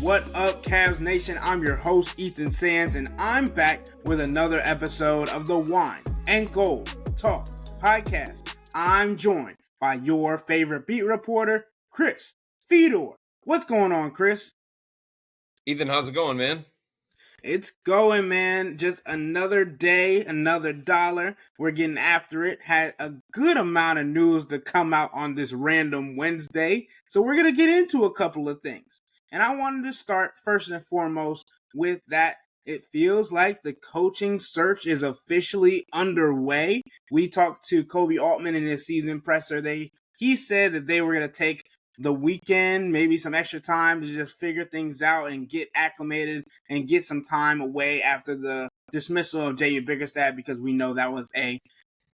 What up, Cavs Nation? I'm your host, Ethan Sands, and I'm back with another episode of the Wine and Gold Talk podcast. I'm joined by your favorite beat reporter, Chris Fedor. What's going on, Chris? Ethan, how's it going, man? It's going, man. Just another day, another dollar. We're getting after it. Had a good amount of news to come out on this random Wednesday. So we're going to get into a couple of things. And I wanted to start first and foremost with that. It feels like the coaching search is officially underway. We talked to Kobe Altman in his season presser. He said that they were going to take the weekend, maybe some extra time to just figure things out and get acclimated and get some time away after the dismissal of J.B. Bickerstaff, because we know that was a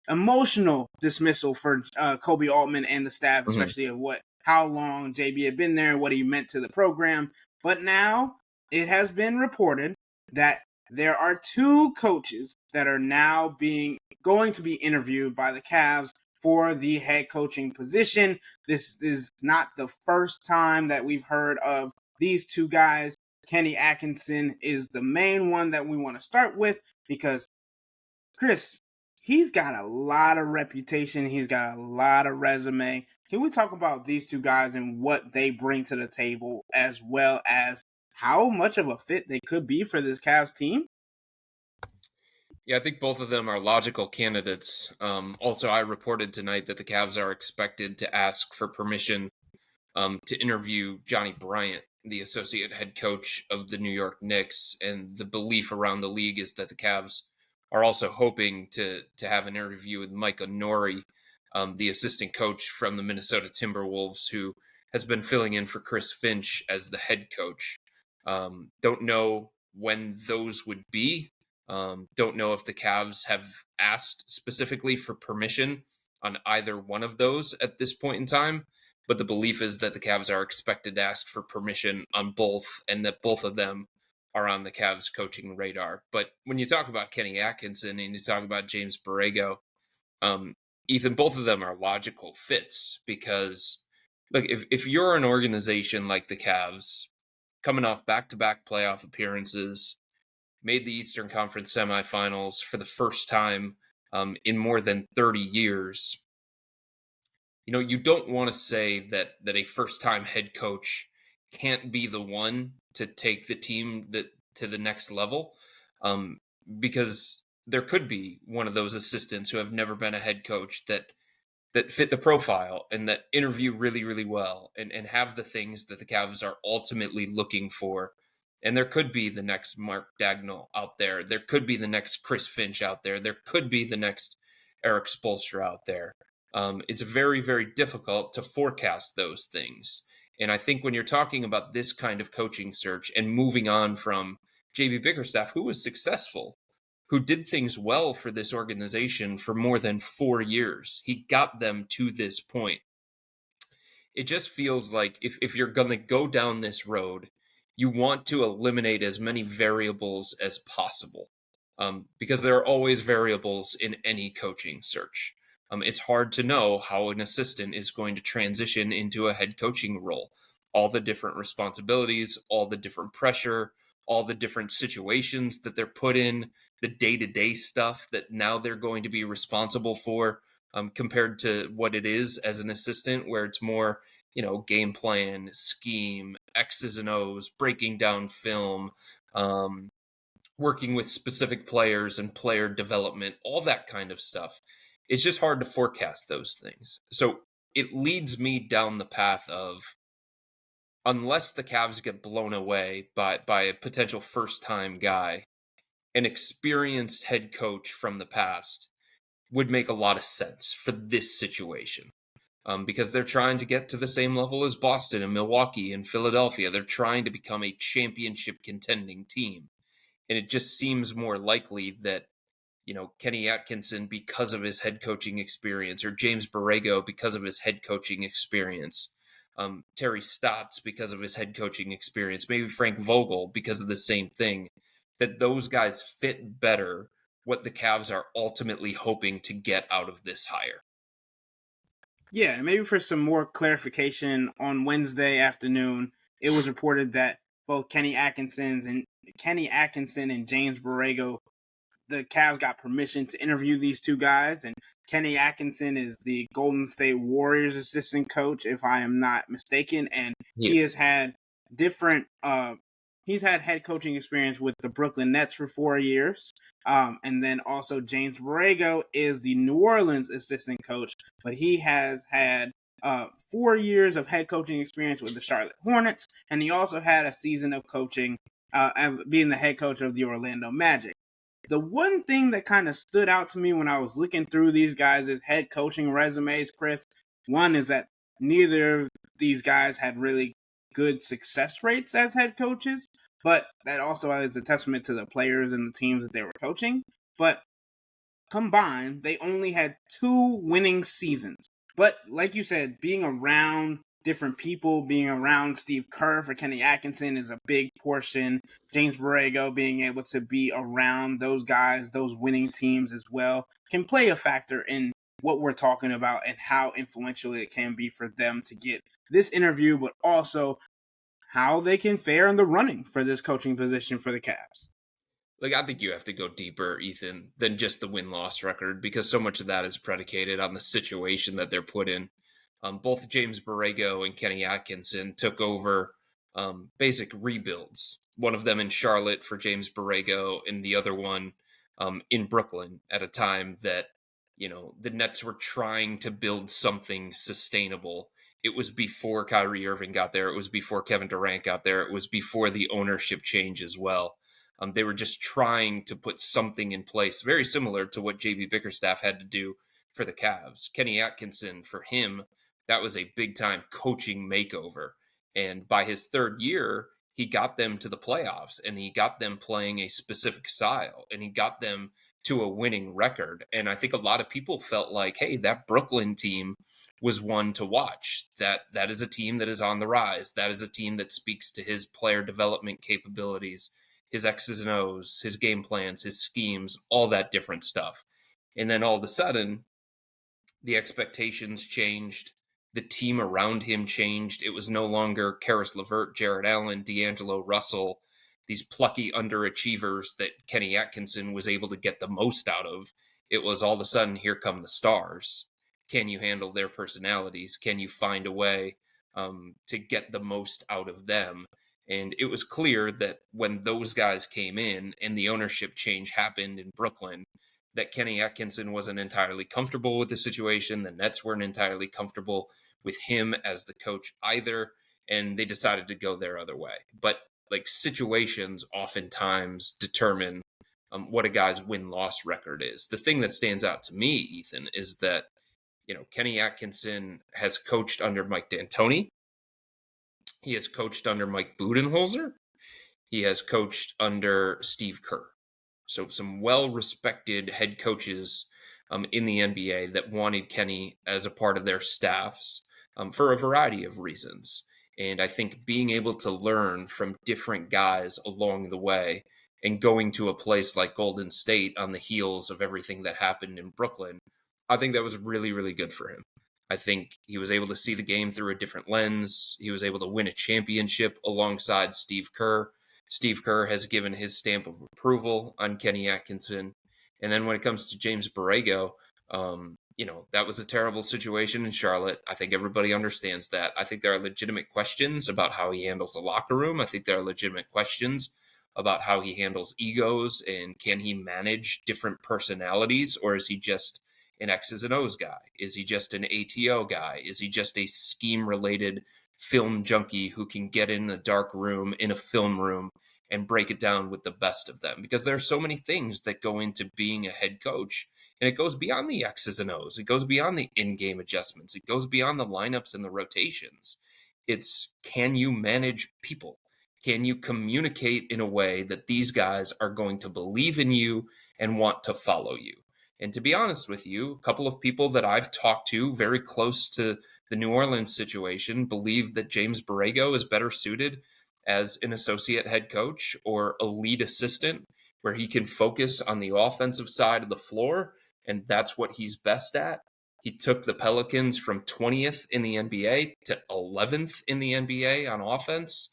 emotional dismissal for Kobe Altman and the staff, especially of how long JB had been there and what he meant to the program. But now it has been reported that there are two coaches that are now going to be interviewed by the Cavs for the head coaching position. This is not the first time that we've heard of these two guys. Kenny Atkinson is the main one that we want to start with because, Chris, he's got a lot of reputation. He's got a lot of resume. Can we talk about these two guys and what they bring to the table, as well as how much of a fit they could be for this Cavs team? Yeah, I think both of them are logical candidates. Also, I reported tonight that the Cavs are expected to ask for permission to interview Johnny Bryant, the associate head coach of the New York Knicks. And the belief around the league is that the Cavs are also hoping to have an interview with Mike Onori, the assistant coach from the Minnesota Timberwolves, who has been filling in for Chris Finch as the head coach. Don't know when those would be. Don't know if the Cavs have asked specifically for permission on either one of those at this point in time, but the belief is that the Cavs are expected to ask for permission on both, and that both of them are on the Cavs coaching radar. But when you talk about Kenny Atkinson and you talk about James Borrego, Ethan, both of them are logical fits because, look, if you're an organization like the Cavs, coming off back-to-back playoff appearances, made the Eastern Conference semifinals for the first time in more than 30 years, you don't want to say that a first-time head coach can't be the one to take the team to the next level, because there could be one of those assistants who have never been a head coach that fit the profile and that interview really, really well and have the things that the Cavs are ultimately looking for. And there could be the next Mark Dagnall out there. There could be the next Chris Finch out there. There could be the next Eric Spoelstra out there. It's very, very difficult to forecast those things. And I think when you're talking about this kind of coaching search and moving on from J.B. Bickerstaff, who was successful, who did things well for this organization for more than 4 years, he got them to this point. It just feels like if you're going to go down this road, you want to eliminate as many variables as possible, because there are always variables in any coaching search. It's hard to know how an assistant is going to transition into a head coaching role. All the different responsibilities, all the different pressure, all the different situations that they're put in, the day-to-day stuff that now they're going to be responsible for, compared to what it is as an assistant, where it's more, game plan, scheme, X's and O's, breaking down film, working with specific players and player development, all that kind of stuff. It's just hard to forecast those things. So it leads me down the path of, unless the Cavs get blown away by a potential first-time guy, an experienced head coach from the past would make a lot of sense for this situation. Because they're trying to get to the same level as Boston and Milwaukee and Philadelphia. They're trying to become a championship contending team. And it just seems more likely that, Kenny Atkinson, because of his head coaching experience, or James Borrego, because of his head coaching experience, Terry Stotts, because of his head coaching experience, maybe Frank Vogel, because of the same thing, that those guys fit better what the Cavs are ultimately hoping to get out of this hire. Yeah, maybe for some more clarification, on Wednesday afternoon, it was reported that both Kenny Atkinson and James Borrego. The Cavs got permission to interview these two guys, and Kenny Atkinson is the Golden State Warriors assistant coach, if I am not mistaken, and he has had different. He's had head coaching experience with the Brooklyn Nets for 4 years, and then also James Borrego is the New Orleans assistant coach, but he has had 4 years of head coaching experience with the Charlotte Hornets, and he also had a season of coaching, being the head coach of the Orlando Magic. The one thing that kind of stood out to me when I was looking through these guys' head coaching resumes, Chris, one is that neither of these guys had really good success rates as head coaches, but that also is a testament to the players and the teams that they were coaching. But combined, they only had 2 winning seasons. But like you said, being around different people, being around Steve Kerr for Kenny Atkinson is a big portion. James Borrego being able to be around those guys, those winning teams as well, can play a factor in what we're talking about and how influential it can be for them to get this interview, but also how they can fare in the running for this coaching position for the Cavs. Like, I think you have to go deeper, Ethan, than just the win-loss record, because so much of that is predicated on the situation that they're put in. Both James Borrego and Kenny Atkinson took over basic rebuilds. One of them in Charlotte for James Borrego, and the other one in Brooklyn at a time that, the Nets were trying to build something sustainable. It was before Kyrie Irving got there. It was before Kevin Durant got there. It was before the ownership change as well. They were just trying to put something in place, very similar to what JB Bickerstaff had to do for the Cavs. Kenny Atkinson, for him, that was a big-time coaching makeover. And by his third year, he got them to the playoffs, and he got them playing a specific style, and he got them to a winning record. And I think a lot of people felt like, hey, that Brooklyn team was one to watch. That is a team that is on the rise. That is a team that speaks to his player development capabilities, his X's and O's, his game plans, his schemes, all that different stuff. And then all of a sudden, the expectations changed. The team around him changed. It was no longer Caris LeVert, Jared Allen, D'Angelo Russell, these plucky underachievers that Kenny Atkinson was able to get the most out of. It was all of a sudden, here come the stars. Can you handle their personalities? Can you find a way to get the most out of them? And it was clear that when those guys came in and the ownership change happened in Brooklyn, that Kenny Atkinson wasn't entirely comfortable with the situation. The Nets weren't entirely comfortable with him as the coach either, and they decided to go their other way. But like, situations oftentimes determine what a guy's win-loss record is. The thing that stands out to me, Ethan, is that Kenny Atkinson has coached under Mike D'Antoni. He has coached under Mike Budenholzer. He has coached under Steve Kerr. So some well-respected head coaches in the NBA that wanted Kenny as a part of their staffs for a variety of reasons. And I think being able to learn from different guys along the way and going to a place like Golden State on the heels of everything that happened in Brooklyn, I think that was really, really good for him. I think he was able to see the game through a different lens. He was able to win a championship alongside Steve Kerr. Steve Kerr has given his stamp of approval on Kenny Atkinson. And then when it comes to James Borrego, that was a terrible situation in Charlotte. I think everybody understands that. I think there are legitimate questions about how he handles the locker room. I think there are legitimate questions about how he handles egos, and can he manage different personalities, or is he just an X's and O's guy? Is he just an ATO guy? Is he just a scheme-related film junkie who can get in a dark room, in a film room, and break it down with the best of them? Because there are so many things that go into being a head coach, and it goes beyond the X's and O's. It goes beyond the in-game adjustments. It goes beyond the lineups and the rotations. It's, can you manage people? Can you communicate in a way that these guys are going to believe in you and want to follow you? And to be honest with you, a couple of people that I've talked to very close to the New Orleans situation believe that James Borrego is better suited as an associate head coach or a lead assistant, where he can focus on the offensive side of the floor, and that's what he's best at. He took the Pelicans from 20th in the NBA to 11th in the NBA on offense.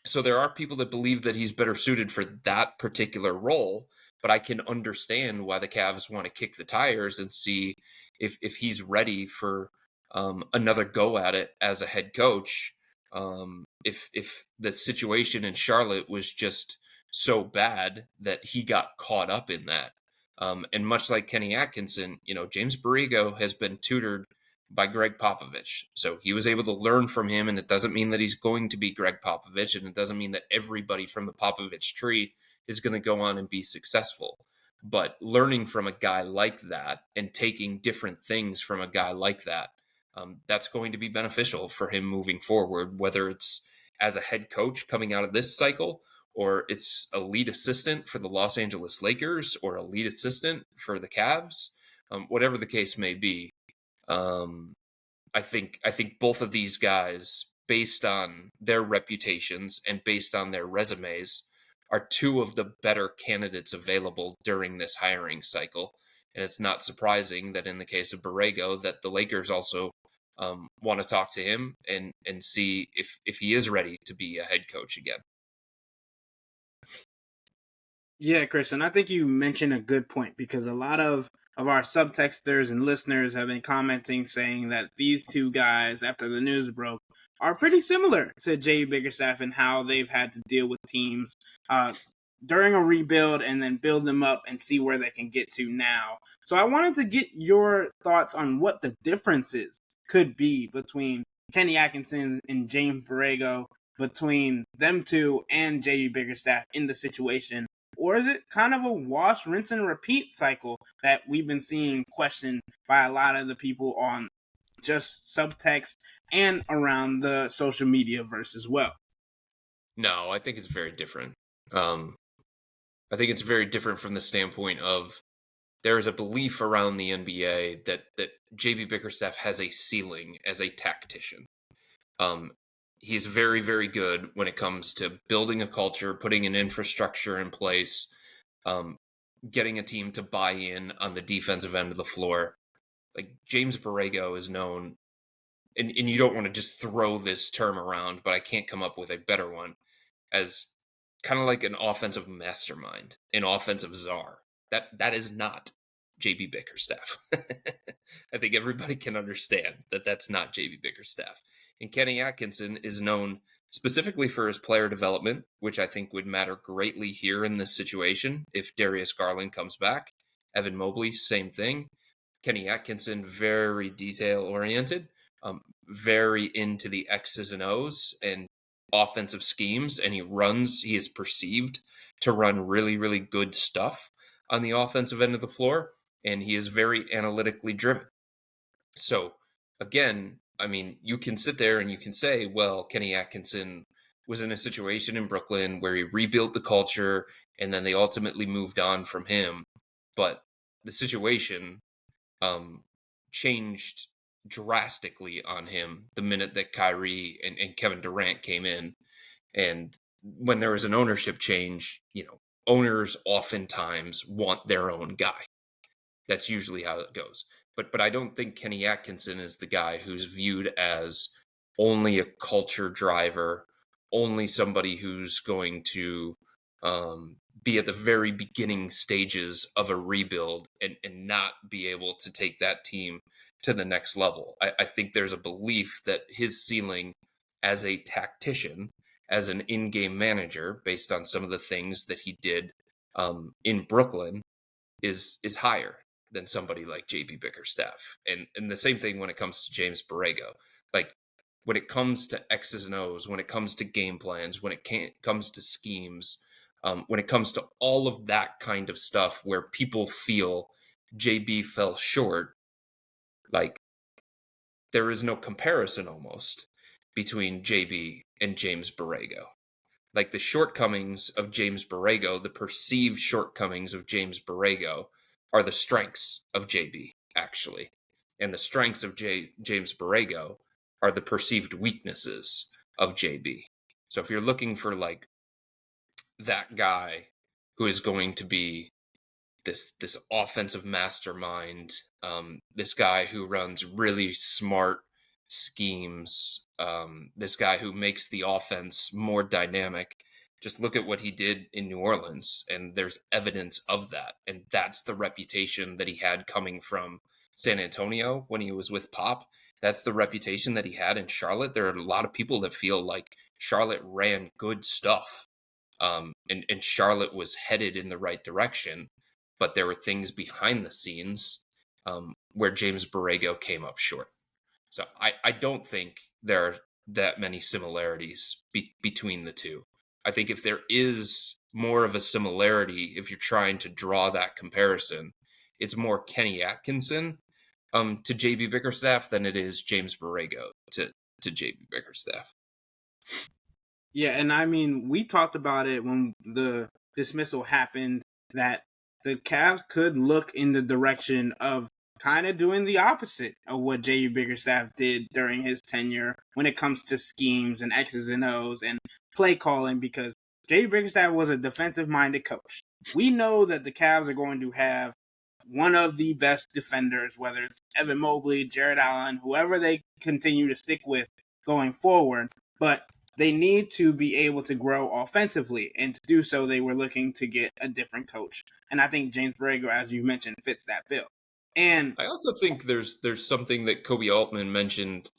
So there are people that believe that he's better suited for that particular role, but I can understand why the Cavs want to kick the tires and see if he's ready for another go at it as a head coach. If the situation in Charlotte was just so bad that he got caught up in that. And much like Kenny Atkinson, James Borrego has been tutored by Greg Popovich. So he was able to learn from him, and it doesn't mean that he's going to be Greg Popovich, and it doesn't mean that everybody from the Popovich tree is going to go on and be successful. But learning from a guy like that and taking different things from a guy like that, that's going to be beneficial for him moving forward, whether it's as a head coach coming out of this cycle, or it's a lead assistant for the Los Angeles Lakers, or a lead assistant for the Cavs, whatever the case may be. I think both of these guys, based on their reputations and based on their resumes, are two of the better candidates available during this hiring cycle. And it's not surprising that in the case of Borrego, that the Lakers also want to talk to him and see if he is ready to be a head coach again. Yeah, Christian, I think you mentioned a good point because a lot of our subtexters and listeners have been commenting saying that these two guys, after the news broke, are pretty similar to Jay Bickerstaff and how they've had to deal with teams during a rebuild and then build them up and see where they can get to now. So I wanted to get your thoughts on what the differences could be between Kenny Atkinson and James Borrego, between them two and J.B. Bickerstaff in the situation. Or is it kind of a wash, rinse, and repeat cycle that we've been seeing questioned by a lot of the people on just subtext and around the social media verse as well? No, I think it's very different. I think it's very different from the standpoint of there is a belief around the NBA that JB Bickerstaff has a ceiling as a tactician. He's very, very good when it comes to building a culture, putting an infrastructure in place, getting a team to buy in on the defensive end of the floor. Like James Borrego is known, and you don't want to just throw this term around, but I can't come up with a better one, as kind of like an offensive mastermind, an offensive czar. That is not JB Bickerstaff. I think everybody can understand that that's not JB Bickerstaff. And Kenny Atkinson is known specifically for his player development, which I think would matter greatly here in this situation if Darius Garland comes back. Evan Mobley, same thing. Kenny Atkinson, very detail oriented, very into the X's and O's and offensive schemes, and he is perceived to run really, really good stuff on the offensive end of the floor, and he is very analytically driven. So again, I mean, you can sit there and you can say, well, Kenny Atkinson was in a situation in Brooklyn where he rebuilt the culture and then they ultimately moved on from him. But the situation changed drastically on him the minute that Kyrie and Kevin Durant came in. And when there was an ownership change, owners oftentimes want their own guy. That's usually how it goes. But I don't think Kenny Atkinson is the guy who's viewed as only a culture driver, only somebody who's going to be at the very beginning stages of a rebuild and not be able to take that team to the next level. I think there's a belief that his ceiling as a tactician, as an in-game manager, based on some of the things that he did in Brooklyn, is higher than somebody like JB Bickerstaff. And the same thing when it comes to James Borrego. Like when it comes to X's and O's, when it comes to game plans, when it comes to schemes, when it comes to all of that kind of stuff where people feel JB fell short, like there is no comparison almost between JB and James Borrego. Like the shortcomings of James Borrego, the perceived shortcomings of James Borrego are the strengths of JB, actually. And the strengths of James Borrego are the perceived weaknesses of JB. So if you're looking for like that guy who is going to be this offensive mastermind, this guy who runs really smart schemes, this guy who makes the offense more dynamic. Just look at what he did in New Orleans, and there's evidence of that. And that's the reputation that he had coming from San Antonio when he was with Pop. That's the reputation that he had in Charlotte. There are a lot of people that feel like Charlotte ran good stuff, and Charlotte was headed in the right direction, but there were things behind the scenes where James Borrego came up short. So I don't think there are that many similarities between the two. I think if there is more of a similarity, if you're trying to draw that comparison, it's more Kenny Atkinson to JB Bickerstaff than it is James Borrego to JB Bickerstaff. Yeah, and I mean, we talked about it when the dismissal happened, that the Cavs could look in the direction of kind of doing the opposite of what J.B. Bickerstaff did during his tenure when it comes to schemes and X's and O's and play calling, because J.B. Bickerstaff was a defensive-minded coach. We know that the Cavs are going to have one of the best defenders, whether it's Evan Mobley, Jared Allen, whoever they continue to stick with going forward, but they need to be able to grow offensively, and to do so, they were looking to get a different coach. And I think James Borrego, as you mentioned, fits that bill. And I also think there's something that Kobe Altman mentioned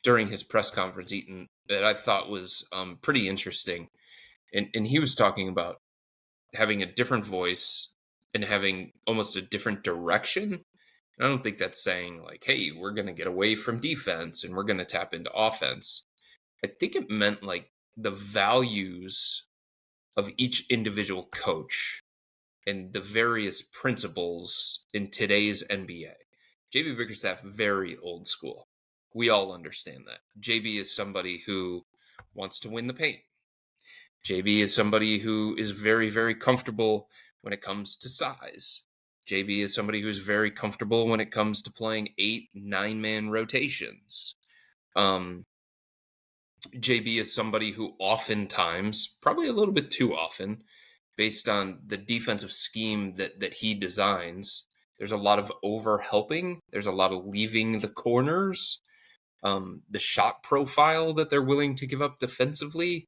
during his press conference, Eaton, that I thought was pretty interesting. And he was talking about having a different voice and having almost a different direction. I don't think that's saying like, hey, we're going to get away from defense and we're going to tap into offense. I think it meant like the values of each individual coach and the various principles in today's NBA. JB Bickerstaff, very old school. We all understand that. JB is somebody who wants to win the paint. JB is somebody who is very, very comfortable when it comes to size. JB is somebody who's very comfortable when it comes to playing 8, 9-man rotations. JB is somebody who oftentimes, probably a little bit too often, based on the defensive scheme that he designs, there's a lot of over-helping. There's a lot of leaving the corners. The shot profile that they're willing to give up defensively,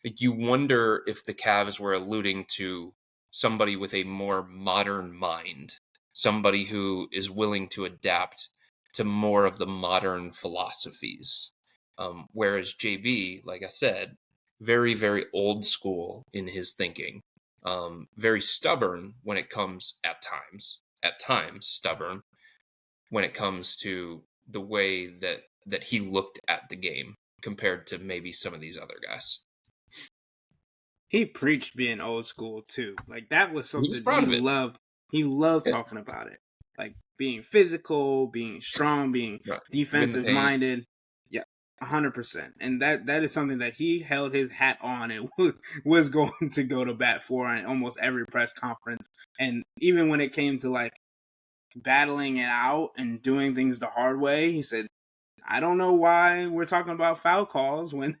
like you wonder if the Cavs were alluding to somebody with a more modern mind, somebody who is willing to adapt to more of the modern philosophies. Whereas JB, like I said, very, very old school in his thinking, very stubborn when it comes at times stubborn when it comes to the way that he looked at the game compared to maybe some of these other guys. He preached being old school too. Like that was something he loved. He loved talking about it. Like being physical, being strong, being defensive minded. Yeah, 100%. And that is something that he held his hat on and was going to go to bat for in almost every press conference. And even when it came to like battling it out and doing things the hard way, he said, I don't know why we're talking about foul calls when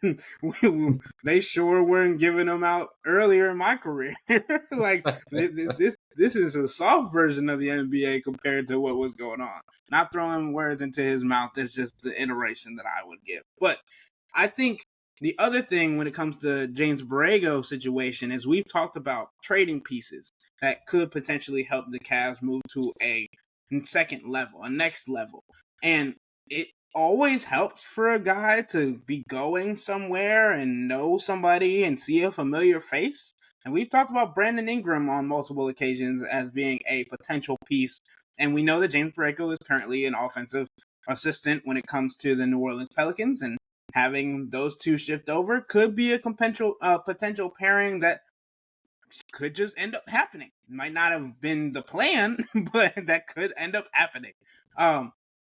they sure weren't giving them out earlier in my career. Like this is a soft version of the NBA compared to what was going on. Not throwing words into his mouth. That's just the iteration that I would give. But I think the other thing when it comes to James Borrego situation is we've talked about trading pieces that could potentially help the Cavs move to a second level, a next level. And it always helps for a guy to be going somewhere and know somebody and see a familiar face. And we've talked about Brandon Ingram on multiple occasions as being a potential piece. And we know that James Borrego is currently an offensive assistant when it comes to the New Orleans Pelicans, and having those two shift over could be a potential pairing that could just end up happening. Might not have been the plan, but that could end up happening.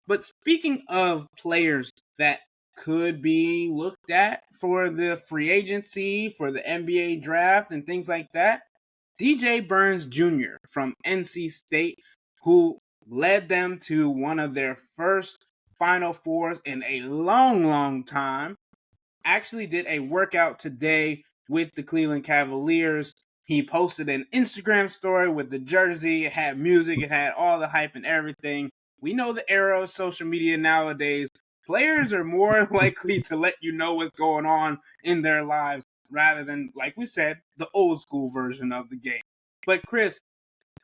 But speaking of players that could be looked at for the free agency, for the NBA draft, and things like that, DJ Burns Jr. from NC State, who led them to one of their first Final Fours in a long, long time, actually did a workout today with the Cleveland Cavaliers. He posted an Instagram story with the jersey. It had music. It had all the hype and everything. We know the era of social media nowadays. players are more likely to let you know what's going on in their lives rather than, like we said, the old school version of the game. But Chris,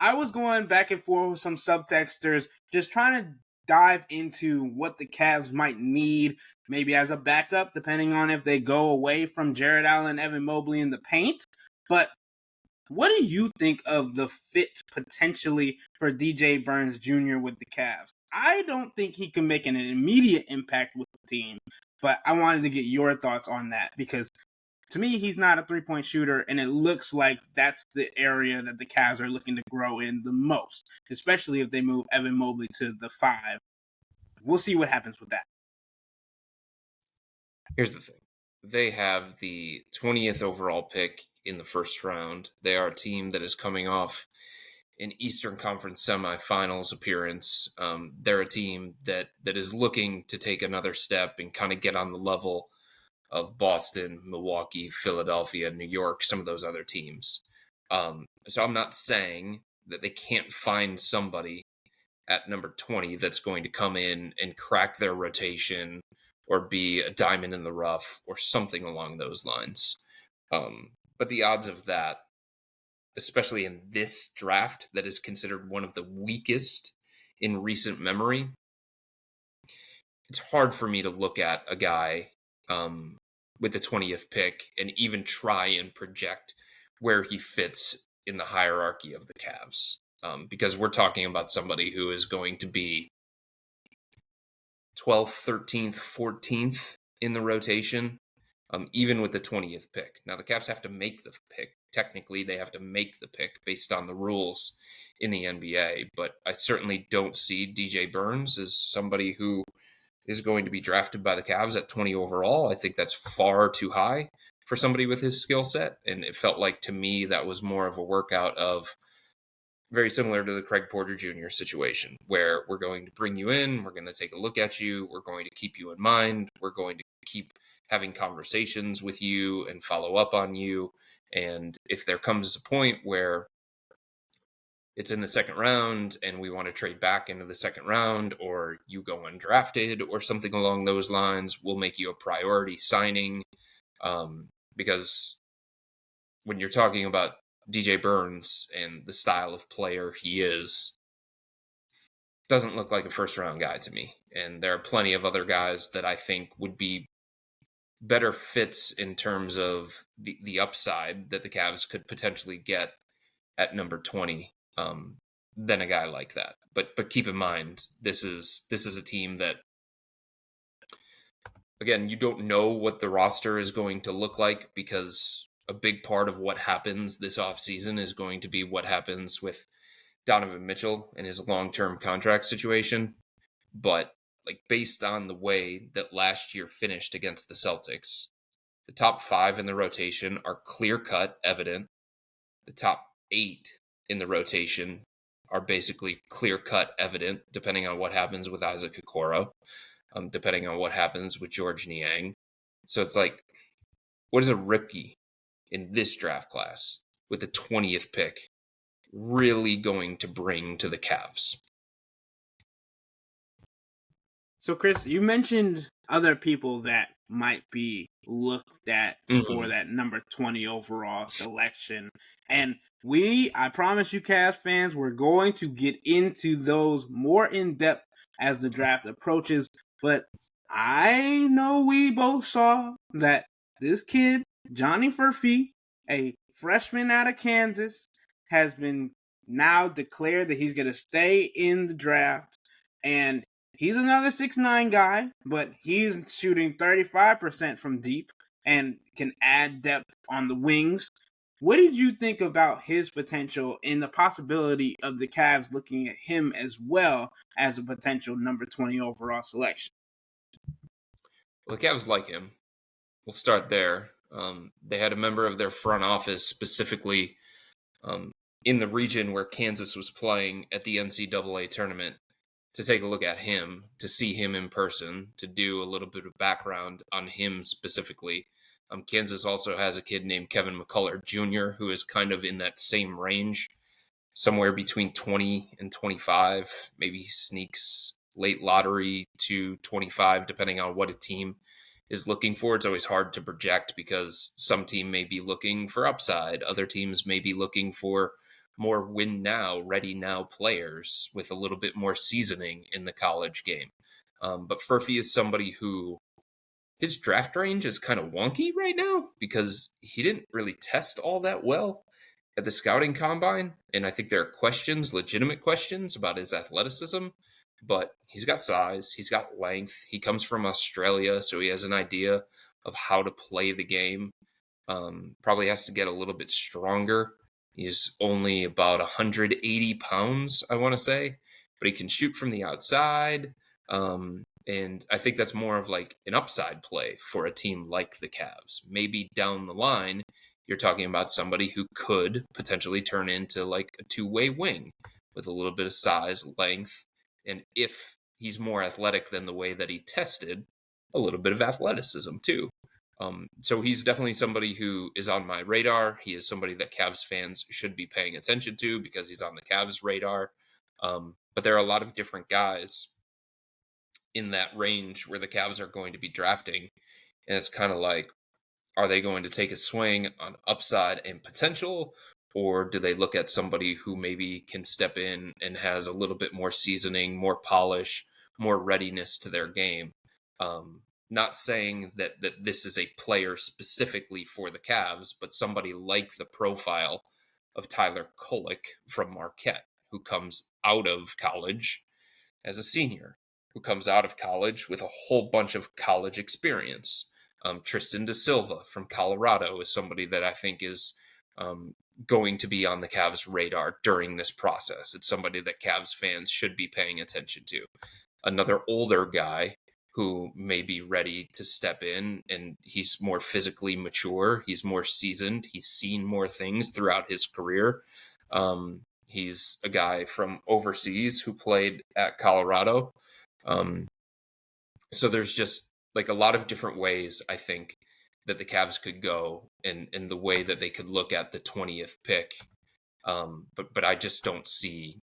I was going back and forth with some subtexters, just trying to dive into what the Cavs might need, maybe as a backup, depending on if they go away from Jared Allen, Evan Mobley in the paint. But what do you think of the fit potentially for DJ Burns Jr. with the Cavs? I don't think he can make an immediate impact with the team, but I wanted to get your thoughts on that because to me, he's not a three-point shooter, and it looks like that's the area that the Cavs are looking to grow in the most, especially if they move Evan Mobley to the 5. We'll see what happens with that. Here's the thing. They have the 20th overall pick in the first round. They are a team that is coming off an Eastern Conference semifinals appearance. They're a team that is looking to take another step and kind of get on the level of Boston, Milwaukee, Philadelphia, New York, some of those other teams. So I'm not saying that they can't find somebody at number 20 that's going to come in and crack their rotation or be a diamond in the rough or something along those lines. But the odds of that, especially in this draft that is considered one of the weakest in recent memory, it's hard for me to look at a guy with the 20th pick and even try and project where he fits in the hierarchy of the Cavs. Because we're talking about somebody who is going to be 12th, 13th, 14th in the rotation, even with the 20th pick. Now, the Cavs have to make the pick. Technically, they have to make the pick based on the rules in the NBA, but I certainly don't see DJ Burns as somebody who is going to be drafted by the Cavs at 20 overall. I think that's far too high for somebody with his skill set, and it felt like to me that was more of a workout of very similar to the Craig Porter Jr. situation, where we're going to bring you in, we're going to take a look at you, we're going to keep you in mind, we're going to keep having conversations with you and follow up on you. And if there comes a point where it's in the second round and we want to trade back into the second round, or you go undrafted or something along those lines, we'll make you a priority signing. Because when you're talking about DJ Burns and the style of player he is, doesn't look like a first round guy to me. And there are plenty of other guys that I think would be better fits in terms of the upside that the Cavs could potentially get at number 20 than a guy like that. But keep in mind, this is a team that, again, you don't know what the roster is going to look like, because a big part of what happens this offseason is going to be what happens with Donovan Mitchell and his long-term contract situation. But like, based on the way that last year finished against the Celtics, the top 5 in the rotation are clear-cut evident. The top 8 in the rotation are basically clear-cut evident, depending on what happens with Isaac Okoro, depending on what happens with George Niang. So it's like, what is a rookie in this draft class with the 20th pick really going to bring to the Cavs? So, Chris, you mentioned other people that might be looked at for that number 20 overall selection. And I promise you, Cavs fans, we're going to get into those more in depth as the draft approaches. But I know we both saw that this kid, Johnny Furphy, a freshman out of Kansas, has been now declared that he's going to stay in the draft. And he's another 6'9" guy, but he's shooting 35% from deep and can add depth on the wings. What did you think about his potential and the possibility of the Cavs looking at him as well as a potential number 20 overall selection? Well, the Cavs like him. We'll start there. They had a member of their front office specifically in the region where Kansas was playing at the NCAA tournament to take a look at him, to see him in person, to do a little bit of background on him specifically. Kansas also has a kid named Kevin McCullough Jr., who is kind of in that same range, somewhere between 20 and 25, maybe sneaks late lottery to 25, depending on what a team is looking for. It's always hard to project because some team may be looking for upside. Other teams may be looking for more win now, ready now players with a little bit more seasoning in the college game. But Furphy is somebody who his draft range is kind of wonky right now because he didn't really test all that well at the scouting combine. And I think there are questions, legitimate questions about his athleticism, but he's got size, he's got length. He comes from Australia, so he has an idea of how to play the game. Probably has to get a little bit stronger. He's only about 180 pounds, I want to say, but he can shoot from the outside. And I think that's more of like an upside play for a team like the Cavs. Maybe down the line, you're talking about somebody who could potentially turn into like a two-way wing with a little bit of size, length, and if he's more athletic than the way that he tested, a little bit of athleticism too. So he's definitely somebody who is on my radar. He is somebody that Cavs fans should be paying attention to because he's on the Cavs radar. But there are a lot of different guys in that range where the Cavs are going to be drafting. And it's kind of like, are they going to take a swing on upside and potential? Or do they look at somebody who maybe can step in and has a little bit more seasoning, more polish, more readiness to their game? Not saying that this is a player specifically for the Cavs, but somebody like the profile of Tyler Kolek from Marquette, who comes out of college as a senior, who comes out of college with a whole bunch of college experience. Tristan da Silva from Colorado is somebody that I think is going to be on the Cavs' radar during this process. It's somebody that Cavs fans should be paying attention to. Another older guy who may be ready to step in, and he's more physically mature. He's more seasoned. He's seen more things throughout his career. He's a guy from overseas who played at Colorado. So there's just like a lot of different ways I think that the Cavs could go in the way that they could look at the 20th pick. But I just don't see,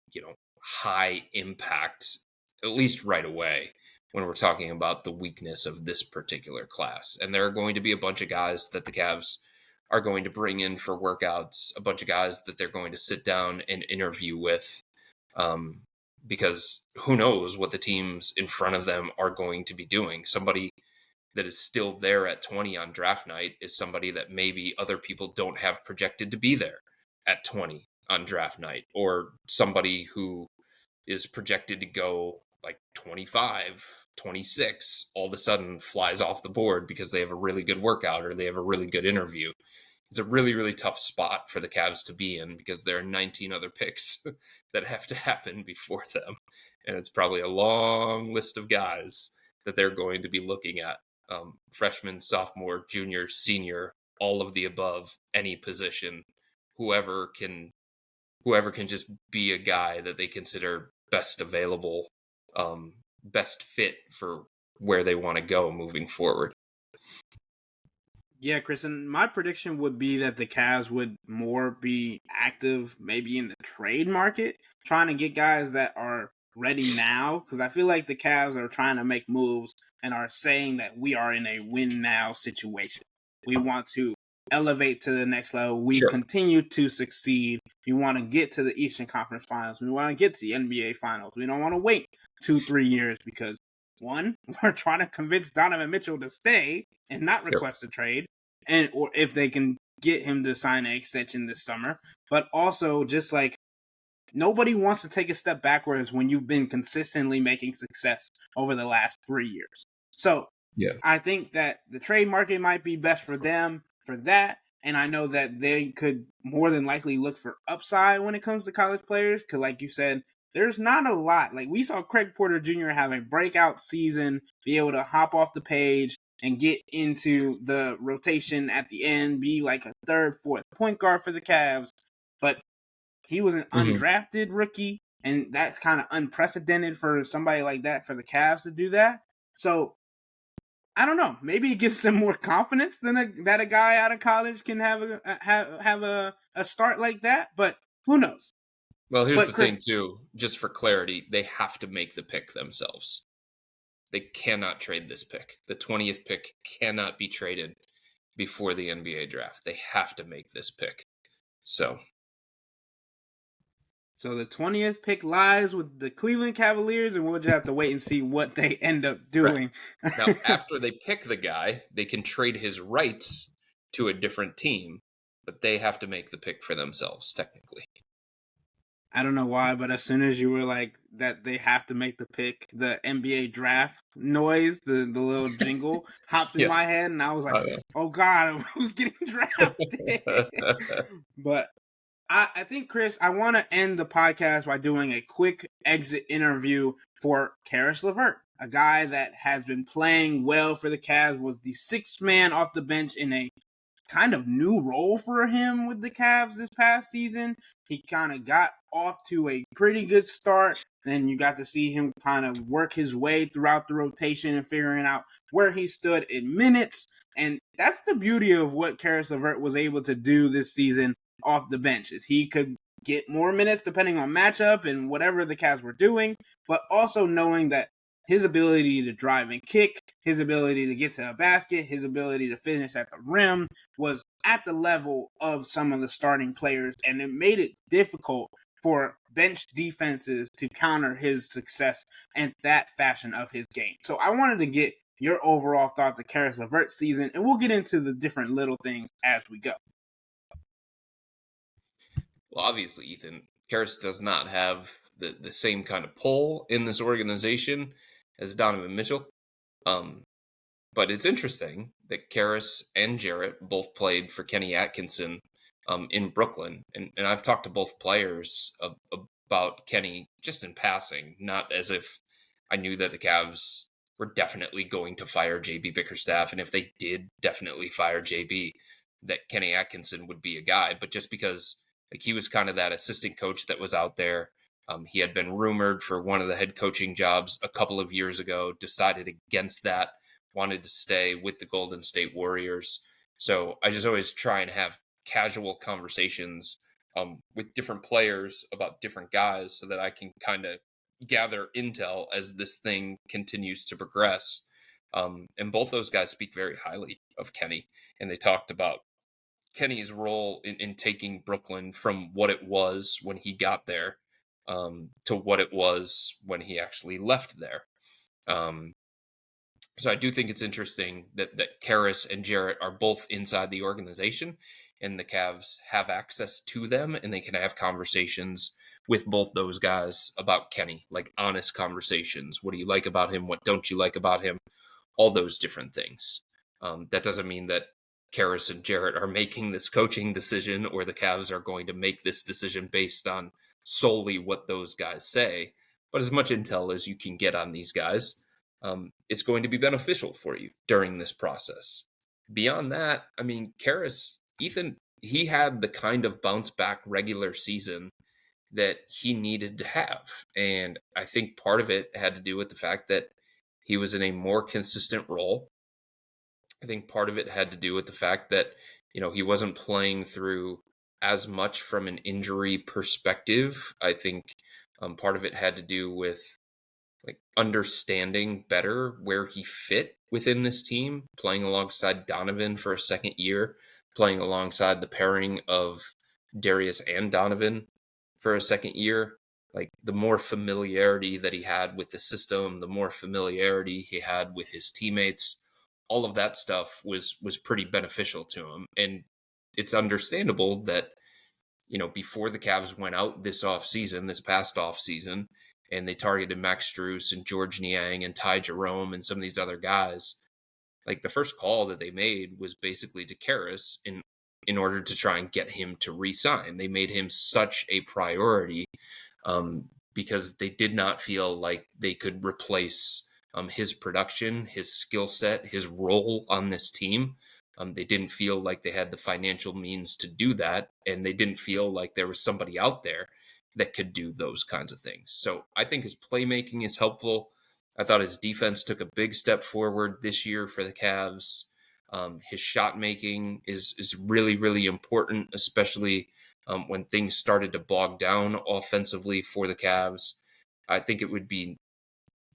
high impact, at least right away, when we're talking about the weakness of this particular class. And there are going to be a bunch of guys that the Cavs are going to bring in for workouts, a bunch of guys that they're going to sit down and interview with, because who knows what the teams in front of them are going to be doing. Somebody that is still there at 20 on draft night is somebody that maybe other people don't have projected to be there at 20 on draft night, or somebody who is projected to go like 25, 26, all of a sudden flies off the board because they have a really good workout or they have a really good interview. It's a really, really tough spot for the Cavs to be in because there are 19 other picks that have to happen before them. And it's probably a long list of guys that they're going to be looking at. Freshman, sophomore, junior, senior, all of the above, any position, whoever can just be a guy that they consider best available, best fit for where they want to go moving forward. Yeah, Kristen, my prediction would be that the Cavs would more be active maybe in the trade market, trying to get guys that are ready now, because I feel like the Cavs are trying to make moves and are saying that we are in a win now situation. We want to elevate to the next level. We continue to succeed. We want to get to the Eastern Conference Finals. We want to get to the NBA Finals. We don't want to wait 2-3 years because, one, we're trying to convince Donovan Mitchell to stay and not request a trade, or if they can get him to sign an extension this summer. But also, just like, nobody wants to take a step backwards when you've been consistently making success over the last 3 years. So I think that the trade market might be best for them for that. And I know that they could more than likely look for upside when it comes to college players. Because like you said, there's not a lot. Like, we saw Craig Porter Jr. have a breakout season, be able to hop off the page and get into the rotation at the end, be like a third, fourth point guard for the Cavs. But he was an undrafted rookie, and that's kind of unprecedented for somebody like that, for the Cavs to do that. So I don't know. Maybe it gives them more confidence that a guy out of college can have a start like that. But who knows? Well, here's But the thing, too. Just for clarity, they have to make the pick themselves. They cannot trade this pick. The 20th pick cannot be traded before the NBA draft. They have to make this pick. So the 20th pick lies with the Cleveland Cavaliers, and we'll just have to wait and see what they end up right. doing. Now, after they pick the guy, they can trade his rights to a different team, but they have to make the pick for themselves, technically. I don't know why, but as soon as you were like that, they have to make the pick. The NBA draft noise, the little jingle, hopped in Yeah. my head, and I was like, "Oh God, who's getting drafted?" But I think, Chris, I want to end the podcast by doing a quick exit interview for Caris LeVert, a guy that has been playing well for the Cavs, was the sixth man off the bench in a kind of new role for him with the Cavs this past season. He kind of got off to a pretty good start. Then you got to see him kind of work his way throughout the rotation and figuring out where he stood in minutes. And that's the beauty of what Caris LeVert was able to do this season off the bench, is he could get more minutes depending on matchup and whatever the Cavs were doing, but also knowing that his ability to drive and kick, his ability to get to a basket, his ability to finish at the rim was at the level of some of the starting players, and it made it difficult for bench defenses to counter his success and that fashion of his game. So I wanted to get your overall thoughts of Caris LeVert's season, and we'll get into the different little things as we go. Well, obviously, Ethan, Karras does not have the same kind of pull in this organization as Donovan Mitchell. But it's interesting that Karras and Jarrett both played for Kenny Atkinson in Brooklyn. And I've talked to both players about Kenny just in passing, not as if I knew that the Cavs were definitely going to fire JB Bickerstaff. And if they did definitely fire JB, that Kenny Atkinson would be a guy. But just because like he was kind of that assistant coach that was out there. He had been rumored for one of the head coaching jobs a couple of years ago, decided against that, wanted to stay with the Golden State Warriors. So I just always try and have casual conversations with different players about different guys so that I can kind of gather intel as this thing continues to progress. And both those guys speak very highly of Kenny, and they talked about Kenny's role in taking Brooklyn from what it was when he got there to what it was when he actually left there. So I do think it's interesting that Karras and Jarrett are both inside the organization, and the Cavs have access to them, and they can have conversations with both those guys about Kenny, like honest conversations. What do you like about him? What don't you like about him? All those different things. That doesn't mean that Karras and Jarrett are making this coaching decision, or the Cavs are going to make this decision based on solely what those guys say. But as much intel as you can get on these guys, it's going to be beneficial for you during this process. Beyond that, I mean, Karras, Ethan, he had the kind of bounce back regular season that he needed to have. And I think part of it had to do with the fact that he was in a more consistent role. I think part of it had to do with the fact that, he wasn't playing through as much from an injury perspective. I think part of it had to do with like understanding better where he fit within this team, playing alongside Donovan for a second year, playing alongside the pairing of Darius and Donovan for a second year. Like the more familiarity that he had with the system, the more familiarity he had with his teammates, all of that stuff was pretty beneficial to him. And it's understandable that, before the Cavs went out this past offseason, and they targeted Max Strus and George Niang and Ty Jerome and some of these other guys, like the first call that they made was basically to Karras in order to try and get him to re-sign. They made him such a priority because they did not feel like they could replace his production, his skill set, his role on this team. They didn't feel like they had the financial means to do that, and they didn't feel like there was somebody out there that could do those kinds of things. So I think his playmaking is helpful. I thought his defense took a big step forward this year for the Cavs. His shot making is really, really important, especially when things started to bog down offensively for the Cavs. I think it would be,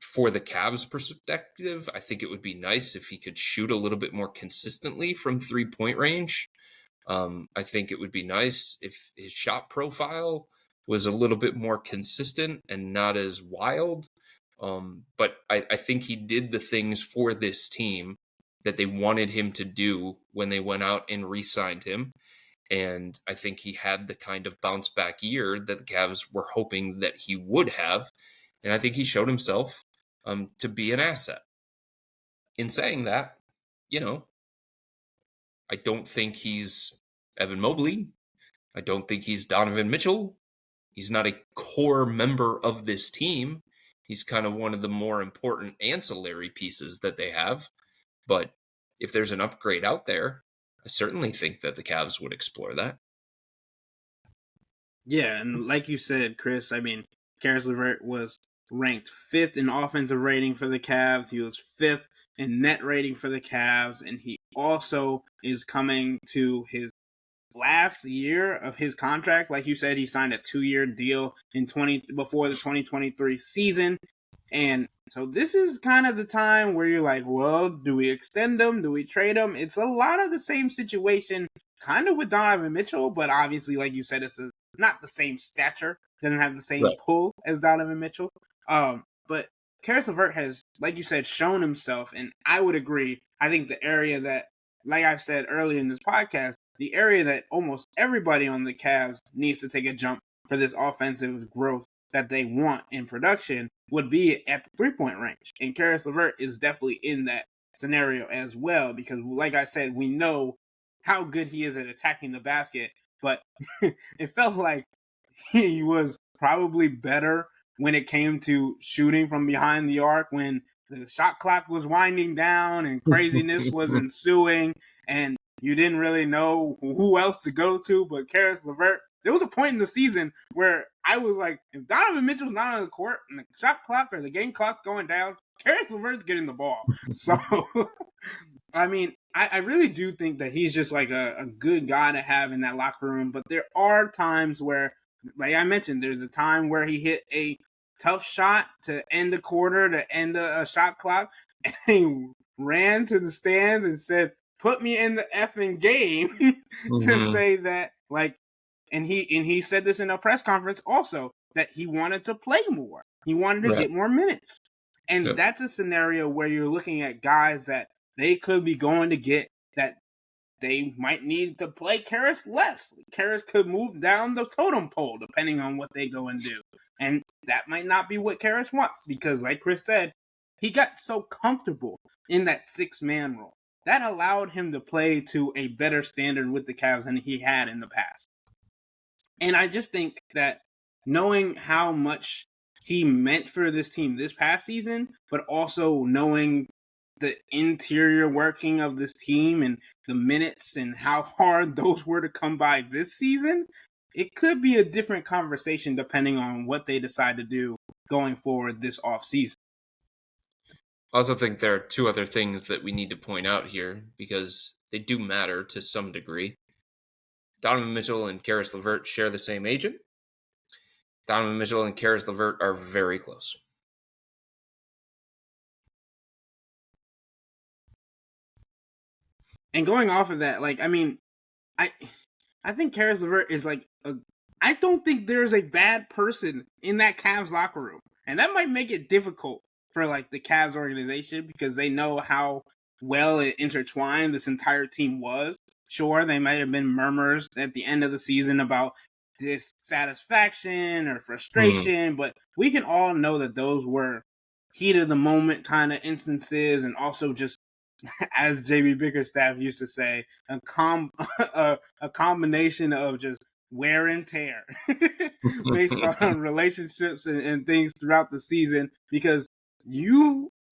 for the Cavs perspective, I think it would be nice if he could shoot a little bit more consistently from 3-point range. I think it would be nice if his shot profile was a little bit more consistent and not as wild. But I think he did the things for this team that they wanted him to do when they went out and re-signed him. And I think he had the kind of bounce back year that the Cavs were hoping that he would have. And I think he showed himself to be an asset. In saying that, I don't think he's Evan Mobley. I don't think he's Donovan Mitchell. He's not a core member of this team. He's kind of one of the more important ancillary pieces that they have. But if there's an upgrade out there, I certainly think that the Cavs would explore that. Yeah, and like you said, Chris, Caris LeVert was ranked 5th in offensive rating for the Cavs. He was 5th in net rating for the Cavs, and he also is coming to his last year of his contract. Like you said, he signed a 2-year deal before the 2023 season. And so this is kind of the time where you're like, well, do we extend him? Do we trade him? It's a lot of the same situation kind of with Donovan Mitchell, but obviously, like you said, it's not the same stature, doesn't have the same pull as Donovan Mitchell. But Caris LeVert has, like you said, shown himself, and I would agree. I think the area that, like I've said earlier in this podcast, the area that almost everybody on the Cavs needs to take a jump for this offensive growth that they want in production would be at the 3-point range. And Caris LeVert is definitely in that scenario as well, because like I said, we know how good he is at attacking the basket, but it felt like he was probably better when it came to shooting from behind the arc, when the shot clock was winding down and craziness was ensuing and you didn't really know who else to go to but Caris LeVert. There was a point in the season where I was like, if Donovan Mitchell's not on the court and the shot clock or the game clock's going down, Caris LeVert's getting the ball. So, I really do think that he's just like a good guy to have in that locker room. But there are times where, like I mentioned, there's a time where he hit a tough shot to end a quarter, to end a shot clock, and he ran to the stands and said, put me in the effing game to say that, like, and he said this in a press conference also, that he wanted to play more. He wanted to get more minutes. And that's a scenario where you're looking at guys that they could be going to get that they might need to play Caris less. Caris could move down the totem pole depending on what they go and do. And that might not be what Caris wants because, like Chris said, he got so comfortable in that 6-man role. That allowed him to play to a better standard with the Cavs than he had in the past. And I just think that knowing how much he meant for this team this past season, but also knowing the interior working of this team and the minutes and how hard those were to come by this season, it could be a different conversation depending on what they decide to do going forward this offseason. I also think there are 2 other things that we need to point out here because they do matter to some degree. Donovan Mitchell and Caris LeVert share the same agent. Donovan Mitchell and Caris LeVert are very close. And going off of that, I think Caris LeVert is I don't think there's a bad person in that Cavs locker room. And that might make it difficult for the Cavs organization because they know how well it intertwined this entire team was. Sure, they might have been murmurs at the end of the season about dissatisfaction or frustration, but we can all know that those were heat of the moment kind of instances, and also just, as JB Bickerstaff used to say, a combination of just wear and tear based on relationships and things throughout the season, because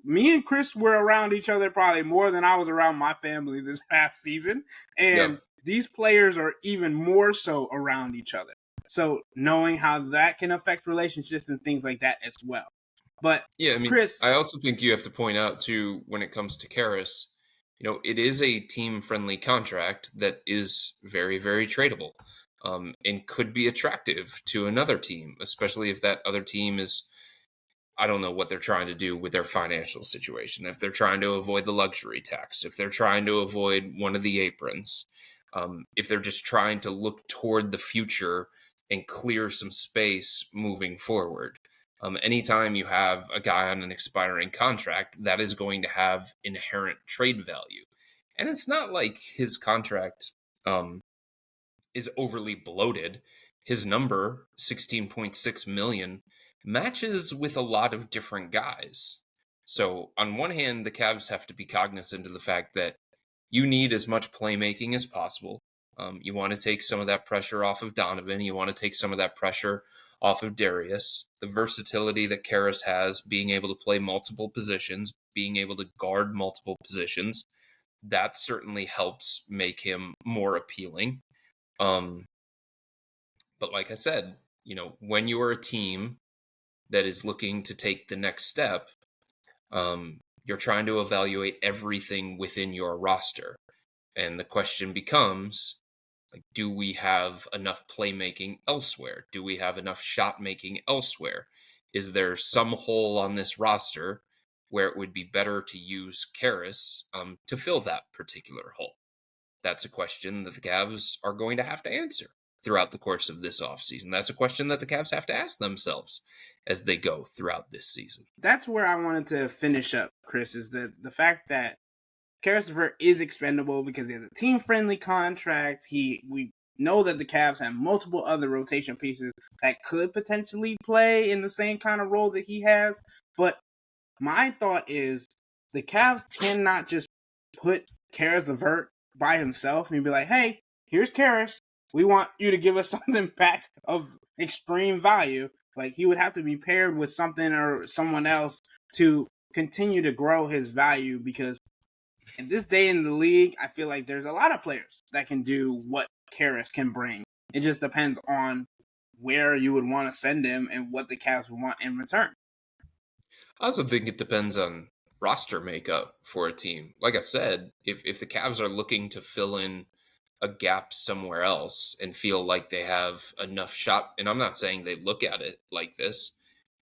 me and Chris were around each other probably more than I was around my family this past season. And these players are even more so around each other. So knowing how that can affect relationships and things like that as well. But Chris, I also think you have to point out too, when it comes to Caris, it is a team-friendly contract that is very, very tradable. and could be attractive to another team, especially if that other team is, I don't know what they're trying to do with their financial situation. If they're trying to avoid the luxury tax, if they're trying to avoid one of the aprons, if they're just trying to look toward the future and clear some space moving forward. Anytime you have a guy on an expiring contract, that is going to have inherent trade value. And it's not like his contract is overly bloated. His number, 16.6 million, matches with a lot of different guys. So on one hand, the Cavs have to be cognizant of the fact that you need as much playmaking as possible. You want to take some of that pressure off of Donovan. You want to take some of that pressure off of Darius. The versatility that Caris has, being able to play multiple positions, being able to guard multiple positions, that certainly helps make him more appealing. But like I said, when you are a team that is looking to take the next step, you're trying to evaluate everything within your roster. And the question becomes, like, do we have enough playmaking elsewhere? Do we have enough shot making elsewhere? Is there some hole on this roster where it would be better to use Caris to fill that particular hole? That's a question that the Cavs are going to have to answer throughout the course of this offseason. That's a question that the Cavs have to ask themselves as they go throughout this season. That's where I wanted to finish up, Chris, is the fact that Caris LeVert is expendable because he has a team-friendly contract. We know that the Cavs have multiple other rotation pieces that could potentially play in the same kind of role that he has. But my thought is the Cavs cannot just put Caris LeVert by himself and be like, hey, here's Caris. We want you to give us something back of extreme value. Like, he would have to be paired with something or someone else to continue to grow his value, because in this day in the league, I feel like there's a lot of players that can do what Caris can bring. It just depends on where you would want to send him and what the Cavs would want in return. I also think it depends on roster makeup for a team. Like I said, if the Cavs are looking to fill in a gap somewhere else and feel like they have enough shot, and I'm not saying they look at it like this,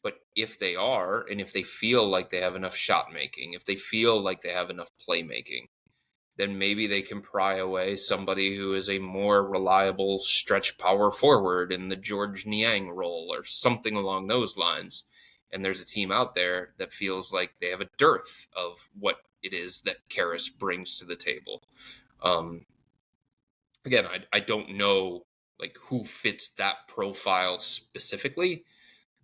but if they are, and if they feel like they have enough shot making, if they feel like they have enough playmaking, then maybe they can pry away somebody who is a more reliable stretch power forward in the George Niang role or something along those lines. And there's a team out there that feels like they have a dearth of what it is that Caris brings to the table. Again, I don't know like who fits that profile specifically,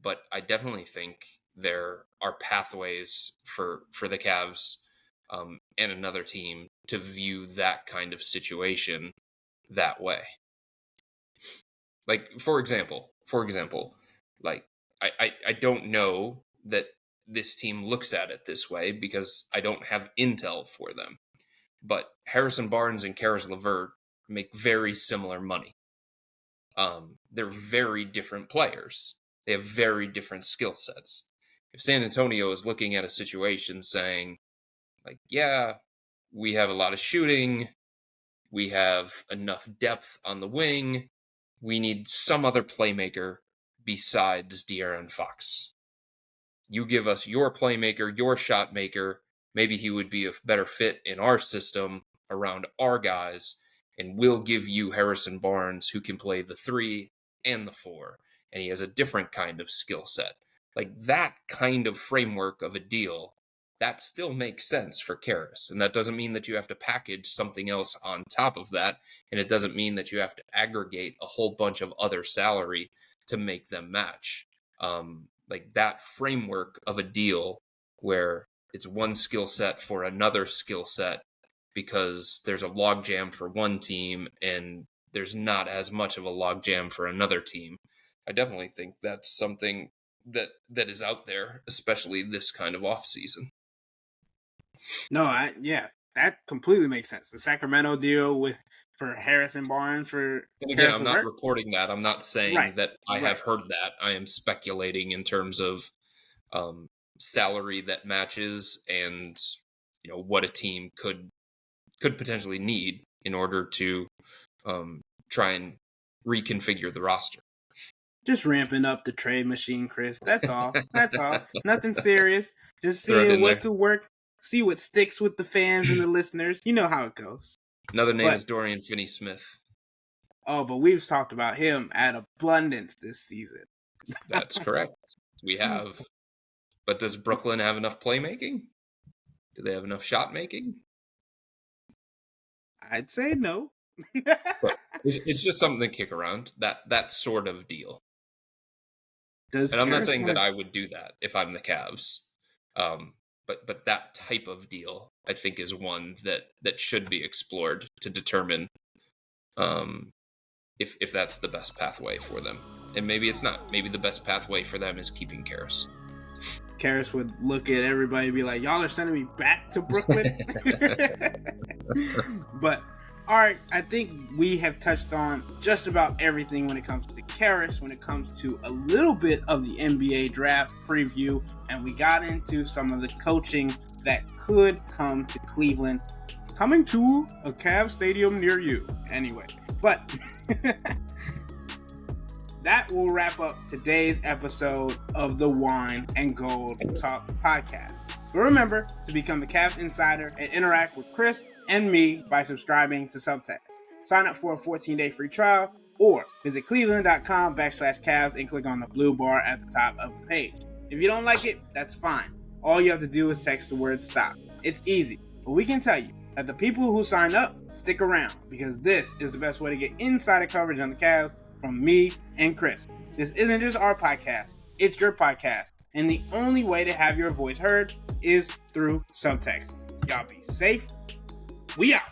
but I definitely think there are pathways for the Cavs and another team to view that kind of situation that way. Like for example, like I don't know that this team looks at it this way because I don't have intel for them. But Harrison Barnes and Caris LeVert make very similar money. They're very different players. They have very different skill sets. If San Antonio is looking at a situation saying, like, yeah, we have a lot of shooting, we have enough depth on the wing, we need some other playmaker besides De'Aaron Fox. You give us your playmaker, your shot maker, maybe he would be a better fit in our system around our guys, and we'll give you Harrison Barnes, who can play the 3 and the 4, and he has a different kind of skill set. Like that kind of framework of a deal, that still makes sense for Caris. And that doesn't mean that you have to package something else on top of that, and it doesn't mean that you have to aggregate a whole bunch of other salary to make them match. Like that framework of a deal where it's one skill set for another skill set because there's a logjam for one team and there's not as much of a logjam for another team. I definitely think that's something that is out there, especially this kind of off season. No, that completely makes sense. The Sacramento deal for Harrison Barnes for And again, Caris I'm LeVert. not reporting that. I'm not saying that I have heard that. I am speculating in terms of salary that matches and what a team could potentially need in order to try and reconfigure the roster. Just ramping up the trade machine, Chris. That's all. That's all. Nothing serious. Just Throw it seeing in what there. could work. See what sticks with the fans and the listeners. You know how it goes. Another name But- is Dorian Finney-Smith. Oh, but we've talked about him at abundance this season. That's correct. We have. But does Brooklyn have enough playmaking? Do they have enough shot making? I'd say no. So it's just something to kick around. That sort of deal. Does And I'm not Caris saying that wanna- I would do that if I'm the Cavs. But that type of deal, I think, is one that should be explored to determine if that's the best pathway for them. And maybe it's not. Maybe the best pathway for them is keeping Caris. Caris would look at everybody and be like, y'all are sending me back to Brooklyn? But, all right, I think we have touched on just about everything when it comes to Caris, when it comes to a little bit of the NBA draft preview, and we got into some of the coaching that could come to Cleveland, coming to a Cavs stadium near you. Anyway, but that will wrap up today's episode of the Wine and Gold Talk podcast. But remember to become the Cavs Insider and interact with Chris and me by subscribing to Subtext. Sign up for a 14-day free trial or visit cleveland.com/Cavs and click on the blue bar at the top of the page. If you don't like it, that's fine. All you have to do is text the word STOP. It's easy, but we can tell you that the people who sign up stick around because this is the best way to get insider coverage on the Cavs from me and Chris. This isn't just our podcast, it's your podcast. And the only way to have your voice heard is through Subtext. Y'all be safe. We out.